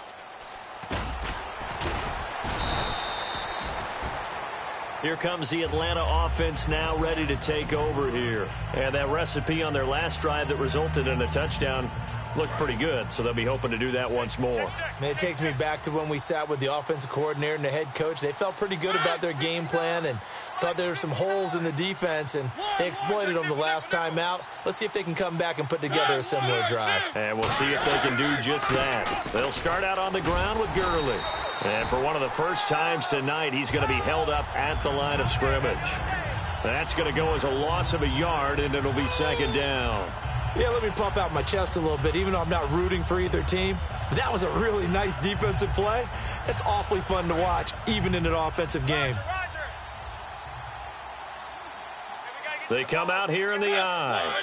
Here comes the Atlanta offense now ready to take over here. And that recipe on their last drive that resulted in a touchdown looked pretty good, so they'll be hoping to do that once more. Man, it takes me back to when we sat with the offensive coordinator and the head coach. They felt pretty good about their game plan and thought there were some holes in the defense, and they exploited them the last time out. Let's see if they can come back and put together a similar drive. And we'll see if they can do just that. They'll start out on the ground with Gurley. And for one of the first times tonight, he's going to be held up at the line of scrimmage. That's going to go as a loss of a yard, and it'll be second down. Yeah, let me puff out my chest a little bit, even though I'm not rooting for either team. That was a really nice defensive play. It's awfully fun to watch, even in an offensive game. They come out here in the eye.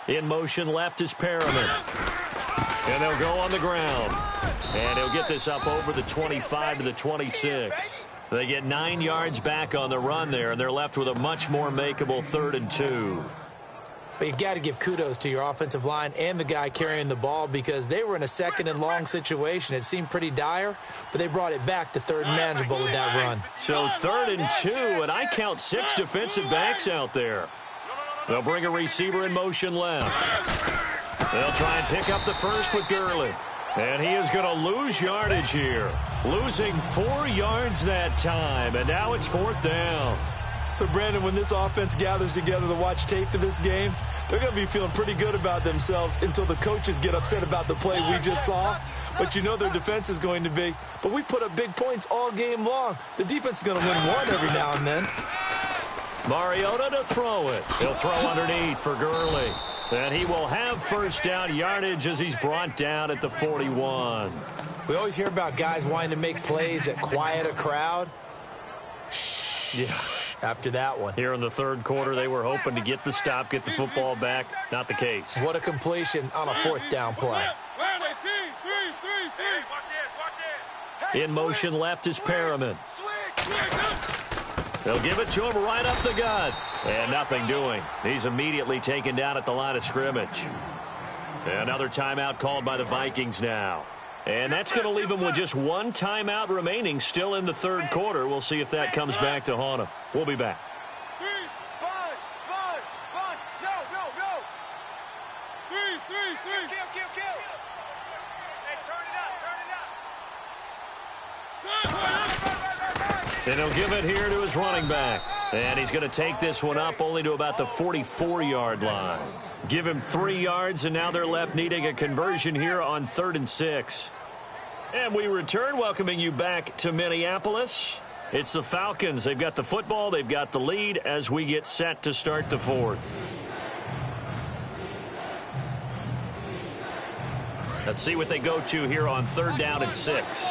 In motion left is Perriman. And they'll go on the ground. And he'll get this up over the 25 to the 26. They get 9 yards back on the run there, and they're left with a much more makeable 3rd and 2. But you've got to give kudos to your offensive line and the guy carrying the ball, because they were in a 2nd and long situation. It seemed pretty dire, but they brought it back to 3rd and manageable with that run. So 3rd and 2, and I count 6 defensive backs out there. They'll bring a receiver in motion left. They'll try and pick up the first with Gurley. And he is going to lose yardage here. Losing 4 yards that time, and now it's 4th down. So, Brandon, when this offense gathers together to watch tape for this game, they're going to be feeling pretty good about themselves until the coaches get upset about the play we just saw. But you know their defense is going to be. But we put up big points all game long. The defense is going to win one every now and then. Mariota to throw it. He'll throw underneath for Gurley. And he will have first down yardage as he's brought down at the 41. We always hear about guys wanting to make plays that quiet a crowd. Yeah. After that one. Here in the third quarter, they were hoping to get the stop, get the football back. Not the case. What a completion on a fourth down play. In motion left is Perriman. They'll give it to him right up the gut. And nothing doing. He's immediately taken down at the line of scrimmage. Another timeout called by the Vikings now. And that's going to leave him with just one timeout remaining still in the third quarter. We'll see if that comes back to haunt him. We'll be back. And he'll give it here to his running back. And he's going to take this one up only to about the 44-yard line. Give him 3 yards, and now they're left needing a conversion here on 3rd and 6. And we return, welcoming you back to Minneapolis. It's the Falcons. They've got the football. They've got the lead as we get set to start the fourth. Let's see what they go to here on 3rd down and 6.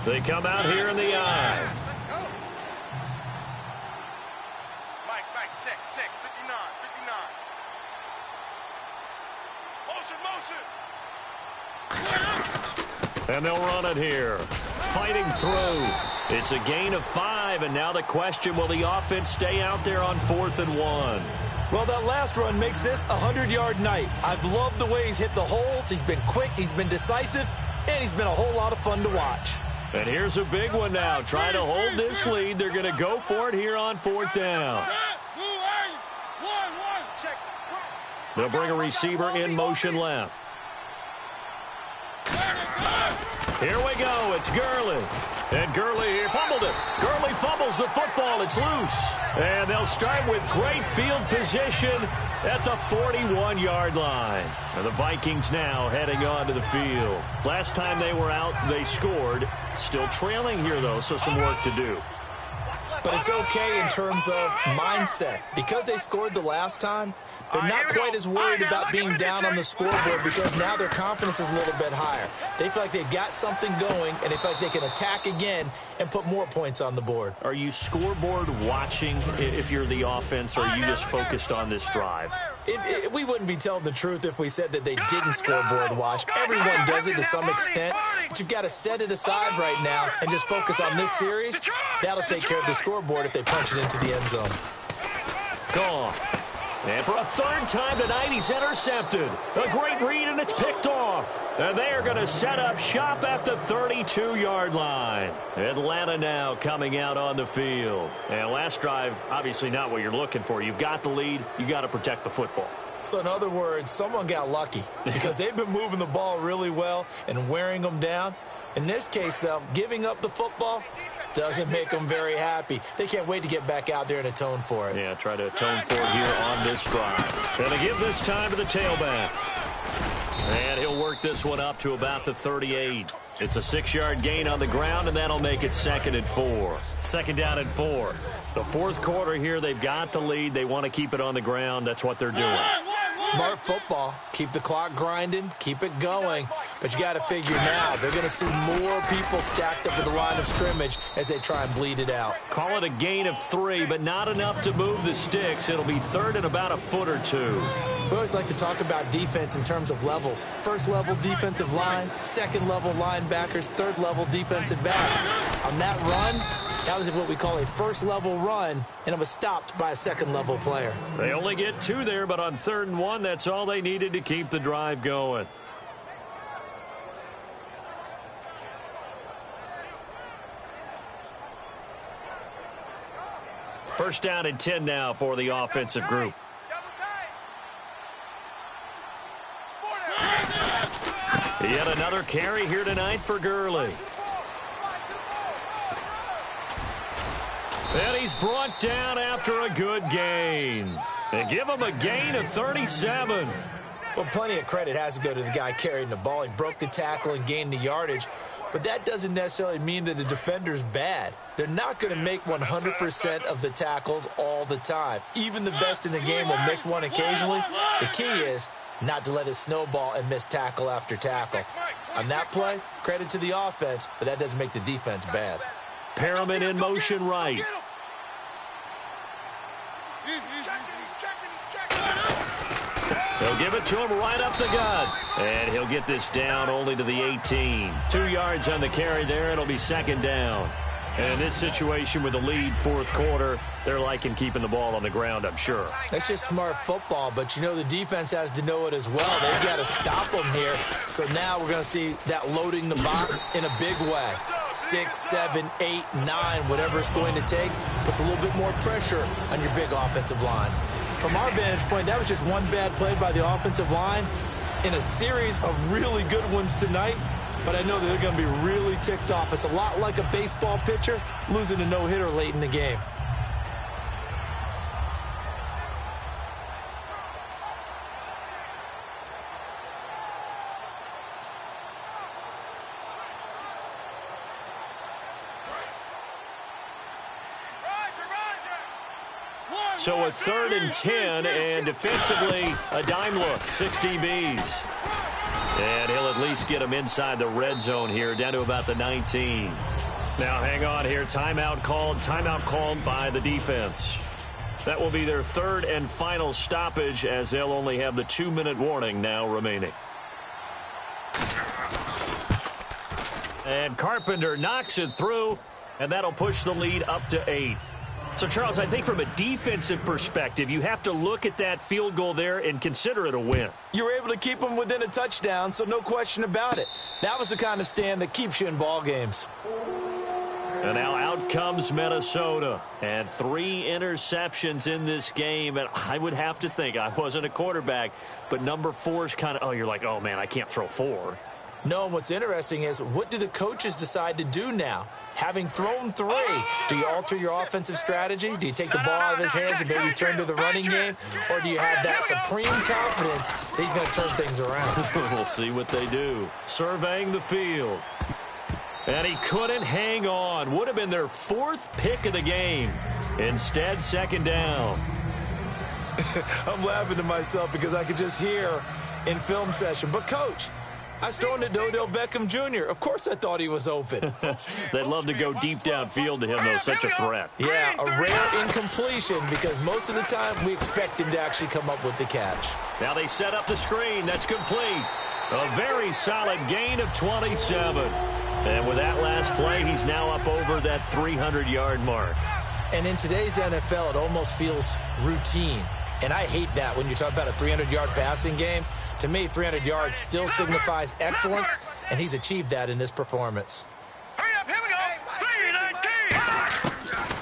They come out here in the eye. Let's go. Mike, check. 59. Motion. And they'll run it here. Fighting through. It's a gain of 5, and now the question, will the offense stay out there on 4th and 1? Well, that last run makes this a 100-yard night. I've loved the way he's hit the holes. He's been quick, he's been decisive, and he's been a whole lot of fun to watch. And here's a big one now. Trying to hold this lead. They're going to go for it here on 4th down. They'll bring a receiver in motion left. Here we go. It's Gurley. And Gurley fumbled it. Gurley fumbles the football. It's loose. And they'll start with great field position at the 41-yard line. And the Vikings now heading onto the field. Last time they were out, they scored. Still trailing here, though, so some work to do. But it's okay in terms of mindset. Because they scored the last time, they're not quite as worried about being down on the scoreboard because now their confidence is a little bit higher. They feel like they've got something going, and they feel like they can attack again and put more points on the board. Are you scoreboard watching if you're the offense, or are you just focused on this drive? We wouldn't be telling the truth if we said that they didn't scoreboard watch. Everyone does it to some extent, but you've got to set it aside right now and just focus on this series. That'll take care of the scoreboard if they punch it into the end zone. Gone. And for a 3rd time tonight, he's intercepted. A great read, and it's picked off. And they are going to set up shop at the 32-yard line. Atlanta now coming out on the field. And last drive, obviously not what you're looking for. You've got the lead. You got to protect the football. So in other words, someone got lucky because they've been moving the ball really well and wearing them down. In this case, though, giving up the football doesn't make them very happy. They can't wait to get back out there and atone for it. Yeah, try to atone for it here on this drive. Going to give this time to the tailback. And he'll work this one up to about the 38. It's a 6-yard gain on the ground, and that'll make it 2nd and 4. 2nd down and 4. The fourth quarter here, they've got the lead. They want to keep it on the ground. That's what they're doing. Smart football. Keep the clock grinding. Keep it going. But you got to figure now, they're going to see more people stacked up at the line of scrimmage as they try and bleed it out. Call it a gain of 3, but not enough to move the sticks. It'll be 3rd and about a foot or 2. We always like to talk about defense in terms of levels. 1st level defensive line, 2nd level linebackers, 3rd level defensive backs. On that run, that was what we call a 1st level run, and it was stopped by a 2nd level player. They only get 2 there, but on 3rd and 1, that's all they needed to keep the drive going. First down and 10 now for the offensive group. Yet another carry here tonight for Gurley. And he's brought down after a good gain. They give him a gain of 37. Well, plenty of credit has to go to the guy carrying the ball. He broke the tackle and gained the yardage. but that doesn't necessarily mean that the defender's bad. They're not going to make 100% of the tackles all the time. Even the best in the game will miss one occasionally. The key is not to let it snowball and miss tackle after tackle. On that play, credit to the offense, but that doesn't make the defense bad. Perriman in motion right. He'll give it to him right up the gut. And he'll get this down only to the 18. 2 yards on the carry there. It'll be second down. And in this situation with the lead fourth quarter, they're liking keeping the ball on the ground, I'm sure. That's just smart football, but you know the defense has to know it as well. They've got to stop them here. So now we're going to see that loading the box in a big way. 6, 7, 8, 9, whatever it's going to take, puts a little bit more pressure on your big offensive line. From our vantage point, that was just one bad play by the offensive line in a series of really good ones tonight. But I know that they're going to be really ticked off. It's a lot like a baseball pitcher losing a no-hitter late in the game. So a 3rd and 10, and defensively a dime look, 6 DBs. And he'll at least get him inside the red zone here, down to about the 19. Now hang on here, timeout called by the defense. That will be their 3rd and final stoppage, as they'll only have the 2-minute warning now remaining. And Carpenter knocks it through, and that'll push the lead up to 8. So, Charles, I think from a defensive perspective, you have to look at that field goal there and consider it a win. You were able to keep them within a touchdown, so no question about it. That was the kind of stand that keeps you in ball games. And now out comes Minnesota. And 3 interceptions in this game. And I would have to think, I wasn't a quarterback, but number 4 is kind of, oh, you're like, oh, man, I can't throw 4. No, what's interesting is what do the coaches decide to do now? Having thrown 3, do you alter your offensive strategy? Do you take the ball out of his hands and maybe turn to the running game? Or do you have that supreme confidence that he's going to turn things around? We'll see what they do. Surveying the field. And he couldn't hang on. Would have been their 4th pick of the game. Instead, 2nd down. I'm laughing to myself because I could just hear in film session. But, Coach, I was throwing to Odell Beckham Jr. Of course I thought he was open. They'd love to go deep downfield to him, though. Such a threat. Yeah, a rare incompletion because most of the time we expect him to actually come up with the catch. Now they set up the screen. That's complete. A very solid gain of 27. And with that last play, he's now up over that 300-yard mark. And in today's NFL, it almost feels routine. And I hate that when you talk about a 300-yard passing game. To me, 300 yards still signifies excellence, and he's achieved that in this performance. Hurry up, here we go.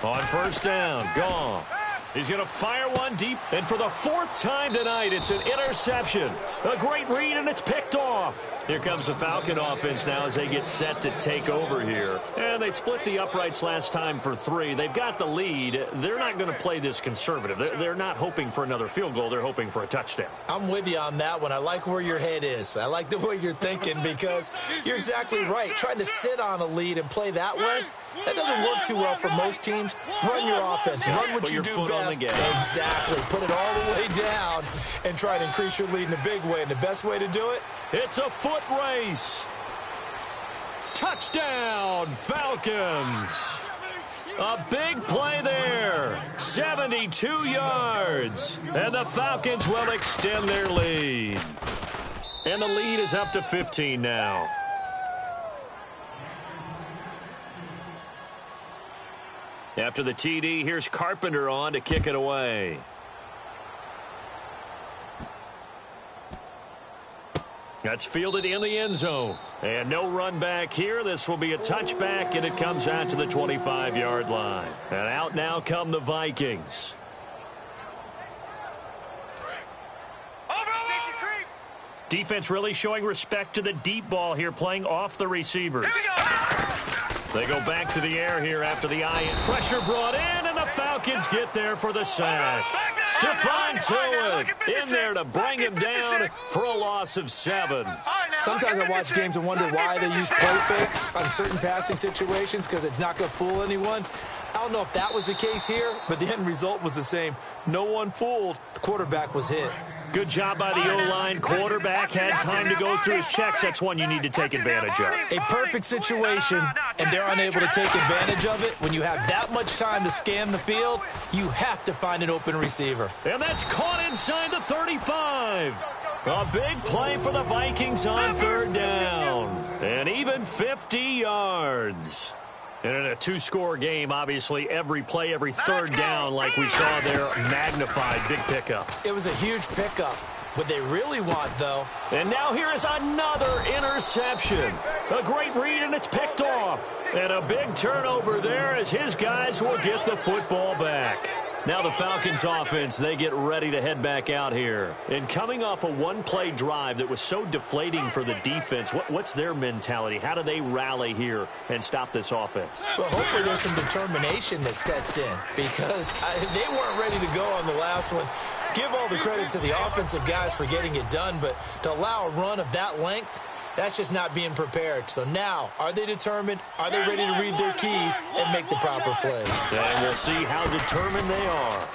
3-19. On 1st down, Goff. He's going to fire one deep, and for the 4th time tonight, it's an interception. A great read, and it's picked off. Here comes the Falcon offense now as they get set to take over here. And they split the uprights last time for 3. They've got the lead. They're not going to play this conservative. They're not hoping for another field goal. They're hoping for a touchdown. I'm with you on that one. I like where your head is. I like the way you're thinking because you're exactly right. Trying to sit on a lead and play that way, that doesn't work too well for most teams. Run your offense. Run what you do best. Exactly. Put it all the way down and try to increase your lead in a big way. And the best way to do it? It's a foot race. Touchdown, Falcons. A big play there. 72 yards. And the Falcons will extend their lead. And the lead is up to 15 now. After the TD, here's Carpenter on to kick it away. That's fielded in the end zone. And no run back here. This will be a touchback, and it comes out to the 25-yard line. And out now come the Vikings. Defense really showing respect to the deep ball here, playing off the receivers. They go back to the air here after the eye. Pressure brought in, and the Falcons get there for the sack. Stephon Tuitt in there to bring him down for a loss of 7. Sometimes I watch games and wonder why they use play fakes on certain passing situations because it's not going to fool anyone. I don't know if that was the case here, but the end result was the same. No one fooled. The quarterback was hit. Good job by the O-line. Quarterback had time to go through his checks. That's one you need to take advantage of. A perfect situation, and they're unable to take advantage of it. When you have that much time to scan the field, you have to find an open receiver. And that's caught inside the 35. A big play for the Vikings on 3rd down. And even 50 yards. And in a 2-score game, obviously, every play, every 3rd down, like we saw there, magnified. Big pickup. It was a huge pickup. What they really want, though. And now here is another interception. A great read, and it's picked off. And a big turnover there as his guys will get the football back. Now the Falcons offense, they get ready to head back out here. And coming off a one-play drive that was so deflating for the defense, what's their mentality? How do they rally here and stop this offense? Well, hopefully there's some determination that sets in because they weren't ready to go on the last one. Give all the credit to the offensive guys for getting it done, but to allow a run of that length, that's just not being prepared. So now, are they determined? Are they ready to read their keys and make the proper plays? And we'll see how determined they are.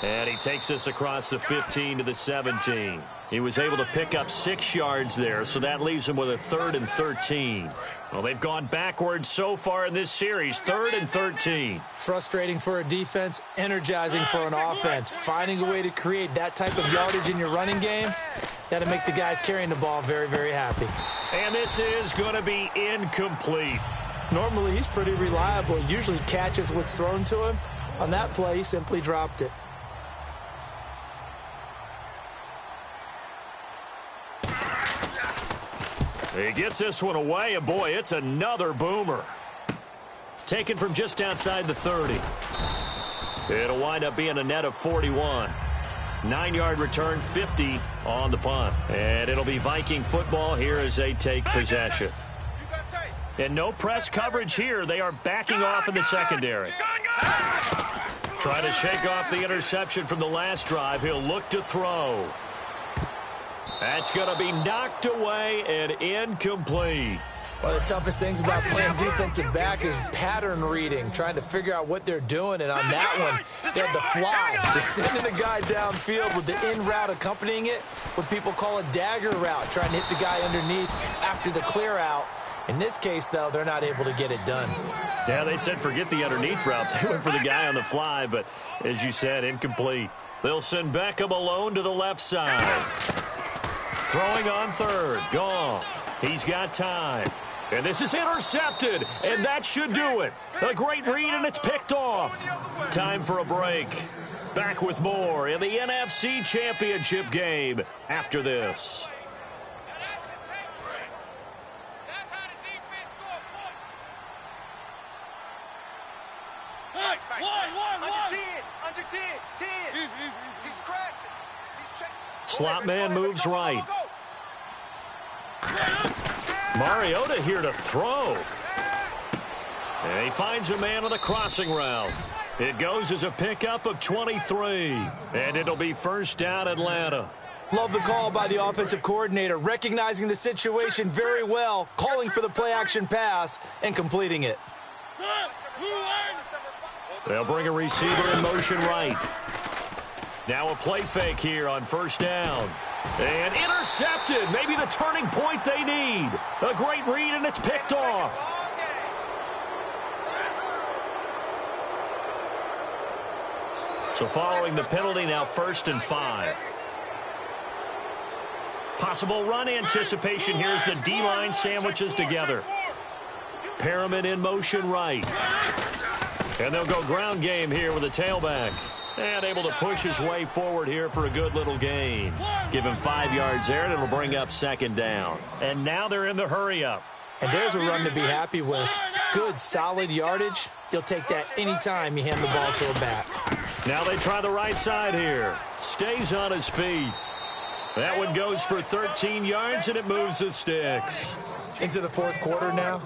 And he takes us across the 15 to the 17. He was able to pick up 6 yards there, so that leaves him with a 3rd and 13. Well, they've gone backwards so far in this series, 3rd and 13. Frustrating for a defense, energizing for an offense. Finding a way to create that type of yardage in your running game, that'll make the guys carrying the ball very, very happy. And this is going to be incomplete. Normally, he's pretty reliable. Usually catches what's thrown to him. On that play, he simply dropped it. He gets this one away, and boy, it's another boomer. Taken from just outside the 30. It'll wind up being a net of 41. 9-yard return, 50 on the punt. And it'll be Viking football here as they take possession. And no press coverage here. They are backing off in the secondary. Trying to shake off the interception from the last drive. He'll look to throw. That's going to be knocked away and incomplete. One of the toughest things about playing defensive back is pattern reading, trying to figure out what they're doing. And on that one, they had the fly, just sending a guy downfield with the in route accompanying it, what people call a dagger route, trying to hit the guy underneath after the clear out. In this case, though, they're not able to get it done. Yeah, they said forget the underneath route. They went for the guy on the fly, but as you said, incomplete. They'll send Beckham alone to the left side. Throwing on 3rd, Goff. He's got time. And this is intercepted, and that should do it. A great read, and it's picked off. Time for a break. Back with more in the NFC Championship game after this. Under 10. He's crashing. Slot man moves right. Mariota here to throw. And he finds a man on the crossing route. It goes as a pickup of 23. And it'll be 1st down Atlanta. Love the call by the offensive coordinator, recognizing the situation very well, calling for the play-action pass, and completing it. They'll bring a receiver in motion right. Now a play fake here on 1st down. And intercepted. Maybe the turning point they need. A great read, and it's picked off. So following the penalty, now 1st and 5. Possible run anticipation. Here's the D-line sandwiches together. Perriman in motion right. And they'll go ground game here with a tailback. And able to push his way forward here for a good little gain. Give him 5 yards there, and it'll bring up 2nd down. And now they're in the hurry-up. And there's a run to be happy with. Good, solid yardage. You'll take that anytime you hand the ball to a back. Now they try the right side here. Stays on his feet. That one goes for 13 yards, and it moves the sticks. Into the 4th quarter now.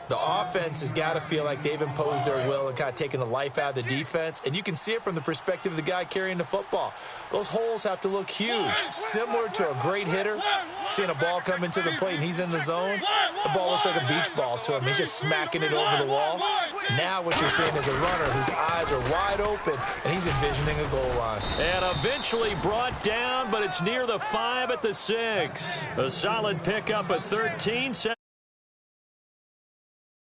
The offense has got to feel like they've imposed their will and kind of taken the life out of the defense. And you can see it from the perspective of the guy carrying the football. Those holes have to look huge, similar to a great hitter. Seeing a ball come into the plate and he's in the zone, the ball looks like a beach ball to him. He's just smacking it over the wall. Now what you're seeing is a runner whose eyes are wide open, and he's envisioning a goal line. And eventually brought down, but it's near the 5 at the 6. A solid pickup at 13.